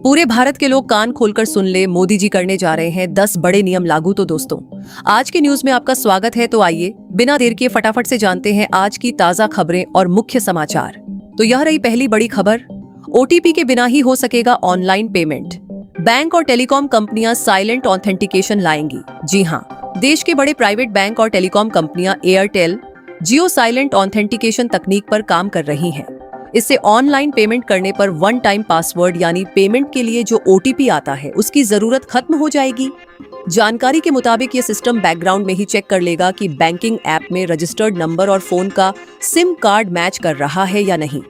पूरे भारत के लोग कान खोलकर सुन ले, मोदी जी करने जा रहे हैं 10 बड़े नियम लागू। तो दोस्तों, आज के न्यूज में आपका स्वागत है। तो आइए बिना देर किए फटाफट से जानते हैं आज की ताजा खबरें और मुख्य समाचार। तो यह रही पहली बड़ी खबर। ओटीपी के बिना ही हो सकेगा ऑनलाइन पेमेंट। बैंक और टेलीकॉम कंपनियां साइलेंट ऑथेंटिकेशन लाएंगी। जी हाँ, देश के बड़े प्राइवेट बैंक और टेलीकॉम कंपनियां एयरटेल, जियो साइलेंट ऑथेंटिकेशन तकनीक पर काम कर रही हैं। इससे ऑनलाइन पेमेंट करने पर वन टाइम पासवर्ड यानी पेमेंट के लिए जो ओटीपी आता है उसकी जरूरत खत्म हो जाएगी। जानकारी के मुताबिक ये सिस्टम बैकग्राउंड में ही चेक कर लेगा कि बैंकिंग ऐप में रजिस्टर्ड नंबर और फोन का सिम कार्ड मैच कर रहा है या नहीं।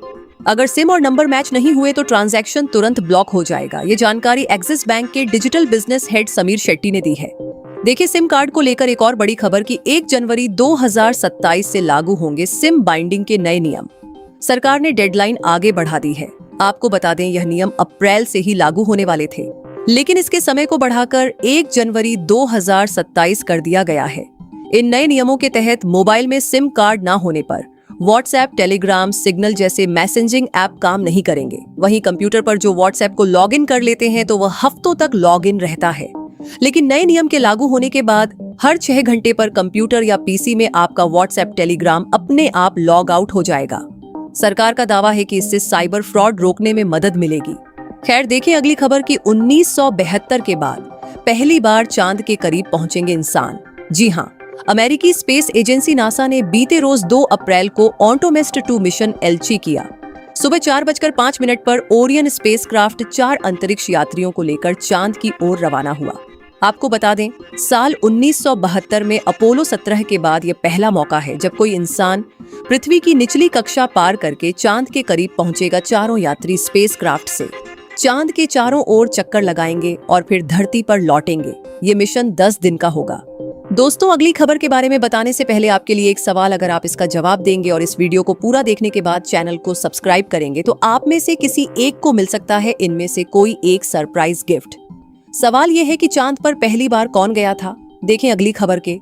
अगर सिम और नंबर मैच नहीं हुए तो ट्रांजैक्शन तुरंत ब्लॉक हो जाएगा। ये जानकारी एक्सिस बैंक के digital business head Sameer Shetty ने दी है। देखिए, सिम कार्ड को लेकर एक और बड़ी खबर कि 1 जनवरी 2027 से लागू होंगे सिम बाइंडिंग के नए नियम। सरकार ने डेडलाइन आगे बढ़ा दी है। आपको बता दें, यह नियम अप्रैल से ही लागू होने वाले थे, लेकिन इसके समय को बढ़ाकर 1 जनवरी 2027 कर दिया गया है। इन नए नियमों के तहत मोबाइल में सिम कार्ड ना होने पर व्हाट्सएप, टेलीग्राम, सिग्नल जैसे मैसेजिंग ऐप काम नहीं करेंगे। वहीं कंप्यूटर पर जो व्हाट्सएप को लॉगिन कर लेते हैं तो वह हफ्तों तक लॉगिन रहता है। लेकिन नए नियम के लागू होने के बाद हर 6 घंटे पर कंप्यूटर या पीसी में आपका व्हाट्सएप, टेलीग्राम अपने आप लॉग आउट हो जाएगा। सरकार का दावा है कि इससे साइबर फ्रॉड रोकने में मदद मिलेगी। खैर, देखें अगली खबर कि 1972 के बाद पहली बार चांद के करीब पहुंचेंगे इंसान। जी हां, अमेरिकी स्पेस एजेंसी नासा ने बीते रोज 2 अप्रैल को ऑटोमेस्ट 2 मिशन एलची किया। सुबह 4:05 पर ओरियन स्पेसक्राफ्ट 4 अंतरिक्ष यात्रियों को लेकर चांद की ओर रवाना हुआ। आपको बता दें, साल 1972 में अपोलो 17 के बाद यह पहला मौका है जब कोई इंसान पृथ्वी की निचली कक्षा पार करके चांद के करीब पहुंचेगा। चारों यात्री स्पेसक्राफ्ट से चांद के चारों ओर चक्कर लगाएंगे और फिर धरती पर लौटेंगे। ये मिशन 10 दिन का होगा। दोस्तों, अगली खबर के बारे में बताने से पहले आपके लिए एक सवाल। अगर आप इसका जवाब देंगे और इस वीडियो को पूरा देखने के बाद चैनल को सब्सक्राइब करेंगे तो आप में से किसी एक को मिल सकता है इनमें से कोई एक सरप्राइज गिफ्ट। सवाल यह है कि चांद पर पहली बार कौन गया था। देखें अगली खबर के।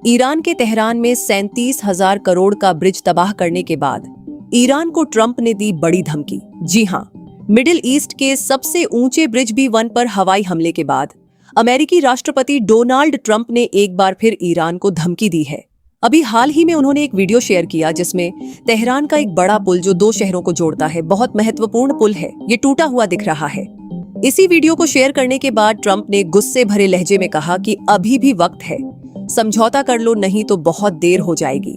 ईरान के तेहरान में 37,000 करोड़ का ब्रिज तबाह करने के बाद ईरान को ट्रंप ने दी बड़ी धमकी। जी हां, मिडिल ईस्ट के सबसे ऊंचे ब्रिज B1 पर हवाई हमले के बाद अमेरिकी राष्ट्रपति डोनाल्ड ट्रंप ने एक बार फिर ईरान को धमकी दी है। अभी हाल ही में उन्होंने एक वीडियो शेयर किया जिसमें तेहरान का एक बड़ा पुल जो 2 शहरों को जोड़ता है, बहुत महत्वपूर्ण पुल है, ये टूटा हुआ दिख रहा है। इसी वीडियो को शेयर करने के बाद ट्रंप ने गुस्से भरे लहजे में कहा कि अभी भी वक्त है, समझौता कर लो, नहीं तो बहुत देर हो जाएगी।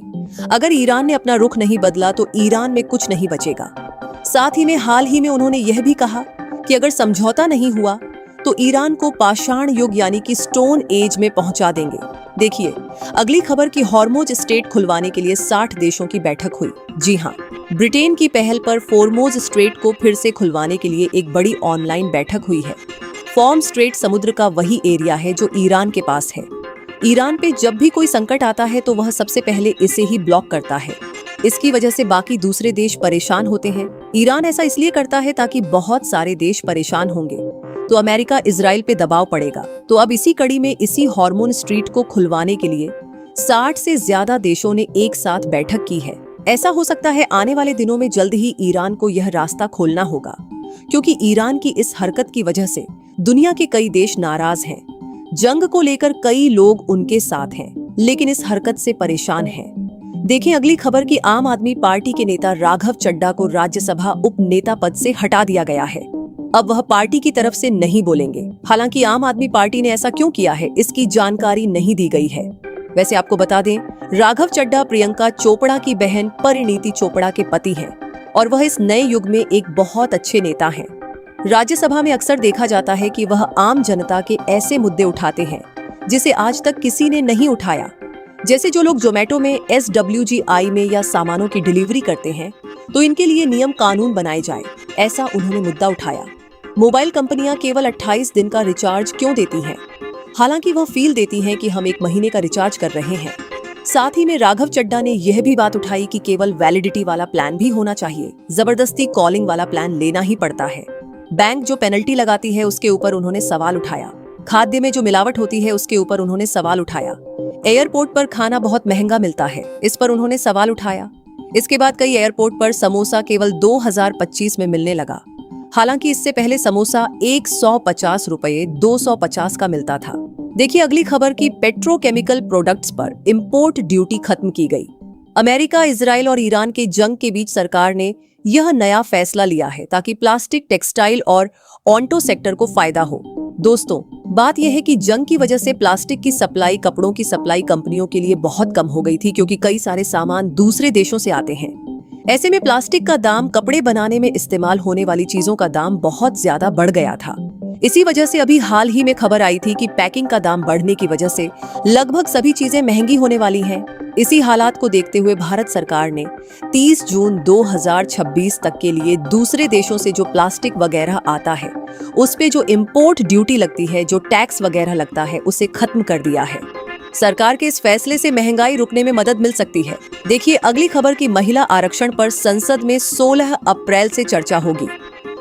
अगर ईरान ने अपना रुख नहीं बदला तो ईरान में कुछ नहीं बचेगा। साथ ही में हाल ही में उन्होंने यह भी कहा कि अगर समझौता नहीं हुआ तो ईरान को पाषाण युग यानी कि स्टोन एज में पहुंचा देंगे। देखिए अगली खबर की। हॉर्मुज स्ट्रेट खुलवाने के लिए 60 देशों की बैठक हुई। जी हां, ब्रिटेन की पहल पर हॉर्मुज स्ट्रेट को फिर से खुलवाने के लिए एक बड़ी ऑनलाइन बैठक हुई है। हॉर्मुज स्ट्रेट समुद्र का वही एरिया है जो ईरान के पास है। ईरान पे जब भी कोई संकट आता है तो वह सबसे पहले इसे ही ब्लॉक करता है। इसकी वजह से बाकी दूसरे देश परेशान होते हैं। ईरान ऐसा इसलिए करता है ताकि बहुत सारे देश परेशान होंगे तो अमेरिका इजराइल पे दबाव पड़ेगा। तो अब इसी कड़ी में इसी हॉर्मुज स्ट्रीट को खुलवाने के लिए 60 से ज्यादा देशों ने एक साथ बैठक की है। ऐसा हो सकता है आने वाले दिनों में जल्द ही ईरान को यह रास्ता खोलना होगा, क्योंकि ईरान की इस हरकत की वजह से दुनिया के कई देश नाराज हैं। जंग को लेकर कई लोग उनके साथ हैं, लेकिन इस हरकत से परेशान हैं। देखें अगली खबर की। आम आदमी पार्टी के नेता राघव चड्ढा को राज्यसभा उप नेता पद से हटा दिया गया है। अब वह पार्टी की तरफ से नहीं बोलेंगे। हालांकि आम आदमी पार्टी ने ऐसा क्यों किया है इसकी जानकारी नहीं दी गई है। वैसे आपको बता दें, राघव चड्ढा प्रियंका चोपड़ा की बहन परिणीति चोपड़ा के पति हैं और वह इस नए युग में एक बहुत अच्छे नेता हैं। राज्यसभा में अक्सर देखा जाता है कि वह आम जनता के ऐसे मुद्दे उठाते हैं जिसे आज तक किसी ने नहीं उठाया। जैसे जो लोग जोमेटो में, SWGI में या सामानों की डिलीवरी करते हैं तो इनके लिए नियम कानून बनाए जाए, ऐसा उन्होंने मुद्दा उठाया। मोबाइल कंपनियां केवल 28 दिन का रिचार्ज क्यों देती हैं? हालांकि वह फील देती हैं कि हम 1 महीने का रिचार्ज कर रहे हैं। साथ ही में राघव चड्ढा ने यह भी बात उठाई कि केवल वैलिडिटी वाला प्लान भी होना चाहिए, जबरदस्ती कॉलिंग वाला प्लान लेना ही पड़ता है। बैंक जो पेनल्टी लगाती है उसके ऊपर उन्होंने सवाल उठाया। खाद्य में जो मिलावट होती है उसके ऊपर उन्होंने सवाल उठाया। एयरपोर्ट पर खाना बहुत महंगा मिलता है, इस पर उन्होंने सवाल उठाया। इसके बाद कई एयरपोर्ट पर समोसा केवल 2025 में मिलने लगा। हालांकि इससे पहले समोसा 150 रुपए 250 का मिलता था। देखिए अगली खबर की पेट्रोकेमिकल प्रोडक्ट्स पर इंपोर्ट ड्यूटी खत्म की गई। अमेरिका, इजराइल और ईरान के जंग के बीच सरकार ने यह नया फैसला लिया है ताकि प्लास्टिक, टेक्सटाइल और ऑटो सेक्टर को फायदा हो। दोस्तों, बात यह है कि जंग की वजह से प्लास्टिक की सप्लाई, कपड़ों की सप्लाई कंपनियों के लिए बहुत कम हो गई थी, क्योंकि कई सारे सामान दूसरे देशों से आते हैं। ऐसे में प्लास्टिक का दाम, कपड़े बनाने में इस्तेमाल होने वाली चीजों का दाम बहुत ज्यादा बढ़ गया था। इसी वजह से अभी हाल ही में खबर आई थी कि पैकिंग का दाम बढ़ने की वजह से लगभग सभी चीजें महंगी होने वाली हैं। इसी हालात को देखते हुए भारत सरकार ने 30 जून 2026 तक के लिए दूसरे देशों से जो प्लास्टिक वगैरह आता है उस पे जो इंपोर्ट ड्यूटी लगती है, जो टैक्स वगैरह लगता है, उसे खत्म कर दिया है। सरकार के इस फैसले से महंगाई रुकने में मदद मिल सकती है। देखिए अगली खबर की महिला आरक्षण पर संसद में 16 अप्रैल से चर्चा होगी।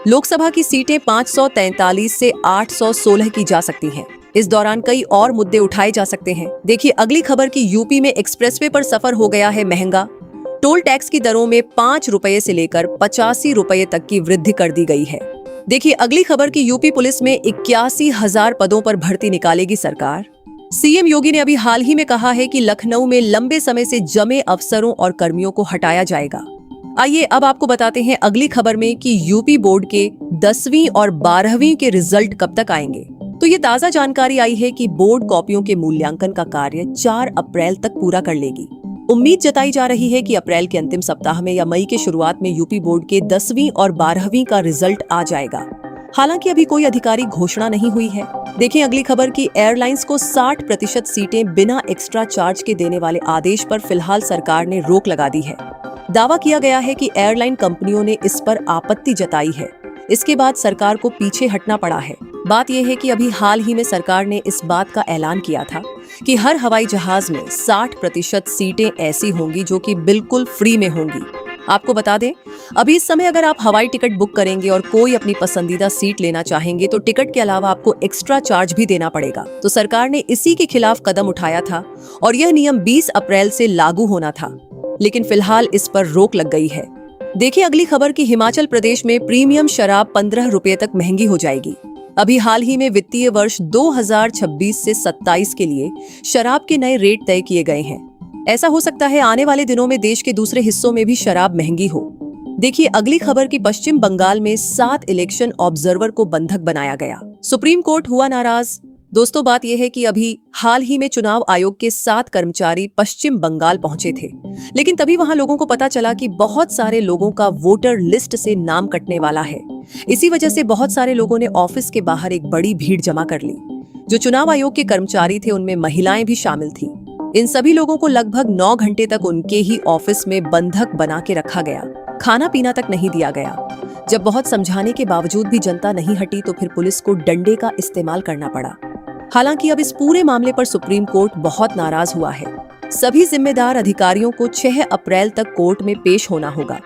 लोकसभा की सीटें 543 से 816 की जा सकती हैं। इस दौरान कई और मुद्दे उठाए जा सकते हैं। देखिए अगली खबर की यूपी में एक्सप्रेसवे पर सफर हो गया है महंगा। टोल टैक्स की दरों में 5 रुपए से लेकर 85 रुपए तक की वृद्धि कर दी गई है। देखिए अगली खबर की यूपी पुलिस में 81,000 पदों पर भर्ती निकालेगी सरकार। सीएम योगी ने अभी हाल ही में कहा है कि लखनऊ में लंबे समय से जमे अफसरों और कर्मियों को हटाया जाएगा। आइए अब आपको बताते हैं अगली खबर में कि यूपी बोर्ड के 10वीं और 12वीं के रिजल्ट कब तक आएंगे। तो ये ताजा जानकारी आई है कि बोर्ड कॉपियों के मूल्यांकन का कार्य 4 अप्रैल तक पूरा कर लेगी। उम्मीद जताई जा रही है कि अप्रैल के अंतिम सप्ताह में या मई के शुरुआत में यूपी बोर्ड के 10वीं और 12वीं का रिजल्ट आ जाएगा। हालांकि अभी कोई आधिकारिक घोषणा नहीं हुई है। देखिए अगली खबर की एयरलाइंस को 60% सीटें बिना एक्स्ट्रा चार्ज के देने वाले आदेश पर फिलहाल सरकार ने रोक लगा दी है। दावा किया गया है कि एयरलाइन कंपनियों ने इस पर आपत्ति जताई है। इसके बाद सरकार को पीछे हटना पड़ा है। बात यह है कि अभी हाल ही में सरकार ने इस बात का ऐलान किया था कि हर हवाई जहाज में 60% सीटें ऐसी होंगी जो कि बिल्कुल फ्री में होंगी। आपको बता दें, अभी इस समय अगर आप हवाई टिकट बुक करेंगे और कोई अपनी पसंदीदा सीट लेना चाहेंगे तो टिकट के अलावा आपको एक्स्ट्रा चार्ज भी देना पड़ेगा। तो सरकार ने इसी के खिलाफ कदम उठाया था और यह नियम 20 अप्रैल से लागू होना था, लेकिन फिलहाल इस पर रोक लग गई है। देखिए अगली खबर की हिमाचल प्रदेश में प्रीमियम शराब 15 रुपए तक महंगी हो जाएगी। अभी हाल ही में वित्तीय वर्ष 2026 से 27 के लिए शराब के नए रेट तय किए गए हैं। ऐसा हो सकता है आने वाले दिनों में देश के दूसरे हिस्सों में भी शराब महंगी हो। देखिए अगली खबर की पश्चिम बंगाल में 7 इलेक्शन ऑब्जर्वर को बंधक बनाया गया। सुप्रीम कोर्ट हुआ नाराज। दोस्तों, बात यह है कि अभी हाल ही में चुनाव आयोग के 7 कर्मचारी पश्चिम बंगाल पहुंचे थे, लेकिन तभी वहां लोगों को पता चला कि बहुत सारे लोगों का वोटर लिस्ट से नाम कटने वाला है। इसी वजह से बहुत सारे लोगों ने ऑफिस के बाहर एक बड़ी भीड़ जमा कर ली। जो चुनाव आयोग के कर्मचारी थे उनमें महिलाएं भी शामिल थी। इन सभी लोगों को लगभग 9 घंटे तक उनके ही ऑफिस में बंधक बना के रखा गया। खाना पीना तक नहीं दिया गया। जब बहुत समझाने के बावजूद भी जनता नहीं हटी तो फिर पुलिस को डंडे का इस्तेमाल करना पड़ा। हालांकि अब इस पूरे मामले पर सुप्रीम कोर्ट बहुत नाराज हुआ है। सभी जिम्मेदार अधिकारियों को 6 अप्रैल तक कोर्ट में पेश होना होगा।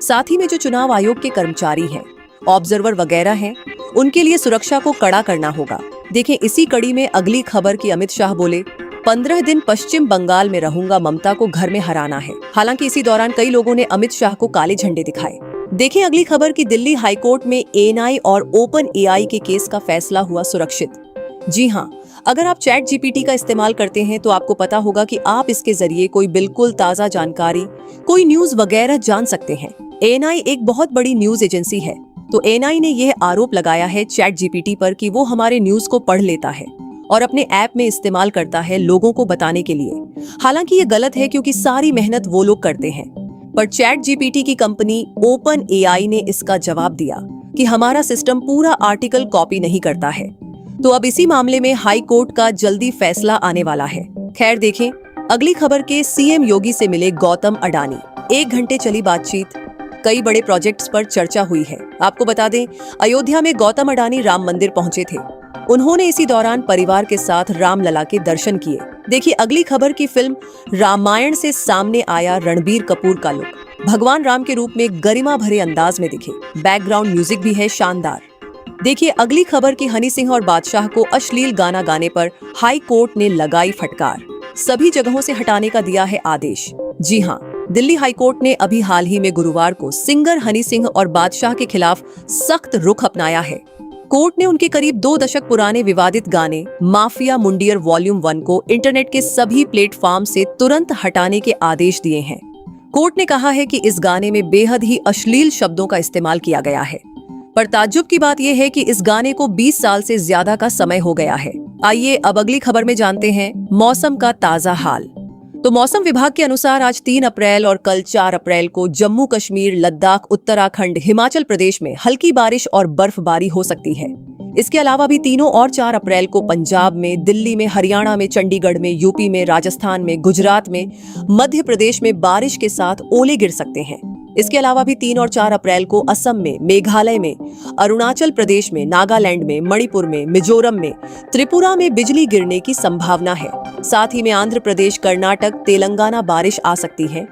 साथ ही में जो चुनाव आयोग के कर्मचारी हैं, ऑब्जर्वर वगैरह हैं, उनके लिए सुरक्षा को कड़ा करना होगा। देखें इसी कड़ी में अगली खबर की अमित शाह बोले, 15 दिन पश्चिम बंगाल में रहूंगा, ममता को घर में हराना है। हालांकि इसी दौरान कई लोगों ने अमित शाह को काले झंडे दिखाए। देखें अगली खबर की दिल्ली हाईकोर्ट में एएनआई और ओपन एआई के केस का फैसला हुआ सुरक्षित। जी हाँ, अगर आप चैट जीपीटी का इस्तेमाल करते हैं तो आपको पता होगा कि आप इसके जरिए कोई बिल्कुल ताजा जानकारी, कोई न्यूज वगैरह जान सकते हैं। एएनआई एक बहुत बड़ी न्यूज एजेंसी है, तो एएनआई ने यह आरोप लगाया है चैट जीपीटी पर कि वो हमारे न्यूज को पढ़ लेता है और अपने ऐप में इस्तेमाल करता है लोगों को बताने के लिए। हालांकि ये गलत है क्योंकि सारी मेहनत वो लोग करते हैं। पर चैट जीपीटी की कंपनी ओपन एआई ने इसका जवाब दिया कि हमारा सिस्टम पूरा आर्टिकल कॉपी नहीं करता है। तो अब इसी मामले में हाई कोर्ट का जल्दी फैसला आने वाला है। खैर देखें अगली खबर के सीएम योगी से मिले गौतम अडानी। 1 घंटे चली बातचीत, कई बड़े प्रोजेक्ट्स पर चर्चा हुई है। आपको बता दें, अयोध्या में गौतम अडानी राम मंदिर पहुंचे थे। उन्होंने इसी दौरान परिवार के साथ रामलला के दर्शन किए। देखिए अगली खबर की फिल्म रामायण से सामने आया रणबीर कपूर का लुक। भगवान राम के रूप में गरिमा भरे अंदाज में दिखे। बैकग्राउंड म्यूजिक भी है शानदार। देखिए अगली खबर की हनी सिंह और बादशाह को अश्लील गाना गाने पर हाई कोर्ट ने लगाई फटकार। सभी जगहों से हटाने का दिया है आदेश। जी हाँ, दिल्ली हाईकोर्ट ने अभी हाल ही में गुरुवार को सिंगर हनी सिंह और बादशाह के खिलाफ सख्त रुख अपनाया है। कोर्ट ने उनके करीब 2 दशक पुराने विवादित गाने माफिया मुंडियर वॉल्यूम 1 को इंटरनेट के सभी प्लेटफॉर्म से तुरंत हटाने के आदेश दिए हैं। कोर्ट ने कहा है कि इस गाने में बेहद ही अश्लील शब्दों का इस्तेमाल किया गया है। पर ताज्जुब की बात यह है कि इस गाने को 20 साल से ज्यादा का समय हो गया है। आइए अब अगली खबर में जानते हैं मौसम का ताजा हाल। तो मौसम विभाग के अनुसार आज 3 अप्रैल और कल 4 अप्रैल को जम्मू कश्मीर, लद्दाख, उत्तराखंड, हिमाचल प्रदेश में हल्की बारिश और बर्फबारी हो सकती है। इसके अलावा भी 3 और 4 अप्रैल को पंजाब में, दिल्ली में, हरियाणा में, चंडीगढ़ में, यूपी में, राजस्थान में, गुजरात में, मध्य प्रदेश में बारिश के साथ ओले गिर सकते हैं। इसके अलावा भी 3 और 4 अप्रैल को असम में, मेघालय में, अरुणाचल प्रदेश में, नागालैंड में, मणिपुर में, मिजोरम में, त्रिपुरा में बिजली गिरने की संभावना है। साथ ही में आंध्र प्रदेश, कर्नाटक, तेलंगाना बारिश आ सकती है।